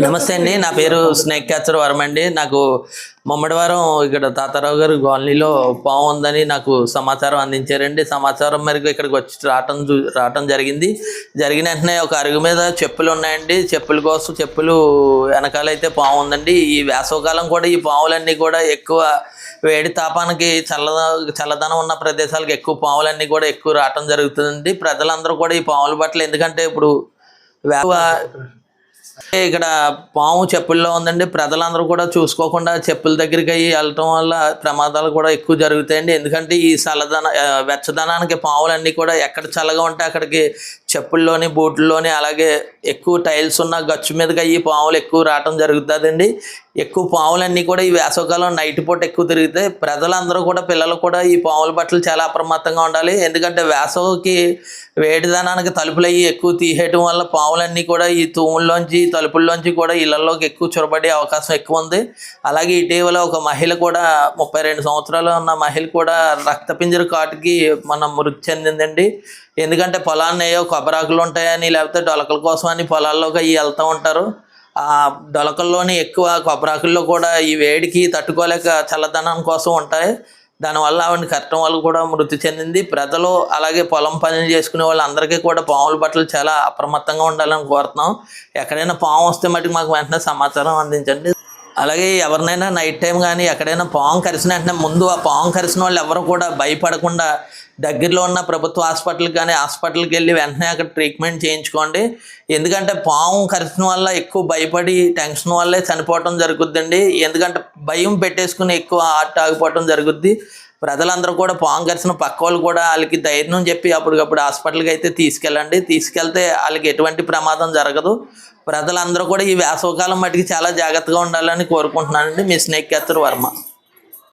నమస్తే అండి, నా పేరు స్నేక్ క్యాచర్ వర్మ అండి. నాకు ముమ్మడివారం ఇక్కడ తాతారావు గారి కాలనీలో పాము ఉందని నాకు సమాచారం అందించారండి. సమాచారం మేరకు ఇక్కడికి వచ్చి రావటం జరిగిన వెంటనే ఒక అరుగు మీద చెప్పులు ఉన్నాయండి. చెప్పుల కోసం చెప్పులు వెనకాలైతే పాము ఉందండి. ఈ వేసవకాలం కూడా ఈ పాములన్నీ కూడా ఎక్కువ వేడి తాపానికి చల్లదనం ఉన్న ప్రదేశాలకు ఎక్కువ పాములన్నీ కూడా ఎక్కువ రావటం జరుగుతుందండి. ప్రజలందరూ కూడా ఈ పాముల బట్టలు, ఎందుకంటే ఇప్పుడు ఇక్కడ పాము చెప్పుల్లో ఉందండి. ప్రజలందరూ కూడా చూసుకోకుండా చెప్పుల దగ్గరికి అయ్యి వెళ్ళటం వల్ల ప్రమాదాలు కూడా ఎక్కువ జరుగుతాయండి. ఎందుకంటే ఈ వెచ్చదనానికి పాములన్నీ కూడా ఎక్కడ చల్లగా ఉంటే అక్కడికి చెప్పుల్లోని బూట్లలోని అలాగే ఎక్కువ టైల్స్ ఉన్న గచ్చు మీదకి అయ్యి పాములు ఎక్కువ రావటం జరుగుతుందండి. ఎక్కువ పాములన్నీ కూడా ఈ వేసవకాలం నైట్ పూట ఎక్కువ తిరుగుతాయి. ప్రజలందరూ కూడా, పిల్లలు కూడా ఈ పాముల బట్టలు చాలా అప్రమత్తంగా ఉండాలి. ఎందుకంటే వేసవికి వేడిదనానికి తలుపులు అయ్యి ఎక్కువ తీసేయటం వల్ల పాములన్నీ కూడా ఈ తూముల్లోంచి తలుపుల్లోంచి కూడా ఇళ్లలోకి ఎక్కువ చొరబడే అవకాశం ఎక్కువ ఉంది. అలాగే ఇటీవల ఒక మహిళ కూడా 32 సంవత్సరాలు ఉన్న మహిళ కూడా రక్తపింజర కాటుకి మృతి చెందిందండి. ఎందుకంటే పొలాన్ని ఏవో కొబ్బరాకులు ఉంటాయని లేకపోతే డొలకల కోసం అని పొలాల్లోకి అవి వెళ్తూ ఉంటారు. ఆ డొలకల్లోని ఎక్కువ కొబ్బరాకుల్లో కూడా ఈ వేడికి తట్టుకోలేక చల్లదనం కోసం ఉంటాయి. దానివల్ల ఆవిడని కట్టడం వల్ల కూడా మృతి చెందింది. ప్రజలు అలాగే పొలం పనులు చేసుకునే వాళ్ళందరికీ కూడా పాముల బట్టలు చాలా అప్రమత్తంగా ఉండాలని కోరుతున్నాం. ఎక్కడైనా పాము వస్తే మటుకు మాకు వెంటనే సమాచారం అందించండి. అలాగే ఎవరినైనా నైట్ టైం కానీ ఎక్కడైనా పాము కరిసిన వెంటనే ముందు ఆ పాము కరిసిన వాళ్ళు ఎవరు కూడా భయపడకుండా దగ్గరలో ఉన్న ప్రభుత్వ హాస్పిటల్కి వెళ్ళి వెంటనే అక్కడ ట్రీట్మెంట్ చేయించుకోండి. ఎందుకంటే పాము కరిచిన వల్ల ఎక్కువ భయపడి టెన్షన్ వల్లే చనిపోవటం జరుగుద్దండి. ఎందుకంటే భయం పెట్టేసుకుని ఎక్కువ హార్ట్ ఆగిపోవటం జరుగుద్ది. ప్రజలందరూ కూడా పాము కరిసిన పక్క వాళ్ళు కూడా వాళ్ళకి ధైర్యం చెప్పి అప్పటికప్పుడు హాస్పిటల్కి అయితే తీసుకెళ్ళండి. తీసుకెళ్తే వాళ్ళకి ఎటువంటి ప్రమాదం జరగదు. ప్రజలందరూ కూడా ఈ వేసవకాలం మటుకు చాలా జాగ్రత్తగా ఉండాలని కోరుకుంటున్నానండి. మీ స్నేక్ క్యాచర్ వర్మ.